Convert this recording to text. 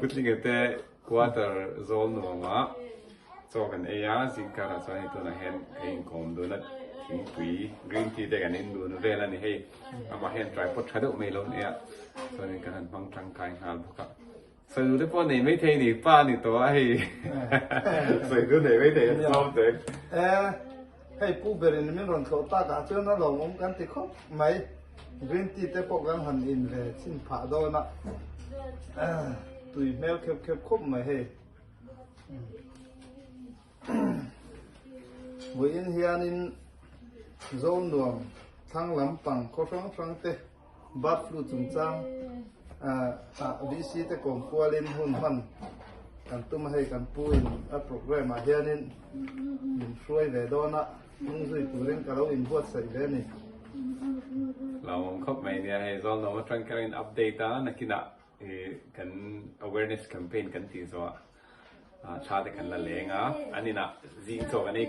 putling ete quarter zone no ma cho kan aya zin kara so ni to na hen hein kom do na thing tui green tea de kan in do no vela ni hei ama hen try pot thadu me lo ne so ni kan bang tang kai hal boka sự thế con này mấy thầy thì pha thì to hay sự thế này mấy thầy sao thế hay pu berin mình còn thấu ta cả cho nó lòng ông can thì khóc mấy green tea te pok gan han in về xin phá đó nè tùy mèo khép khép khóc mày hay với in hiền in zone đường thang lắm bằng có phăng te bát flu trùng trang VC te kom pualin hun han kan tum hay kan puin a program a hianin min froi ve dona mung zui turin kalo in buat sai ve ni lòng khóc mày nè hay do nó trang cái update đó là khi nào cái awareness campaign cái gì rồi cha thì cái là lẽ ngã anh ấy nè riêng cho cái này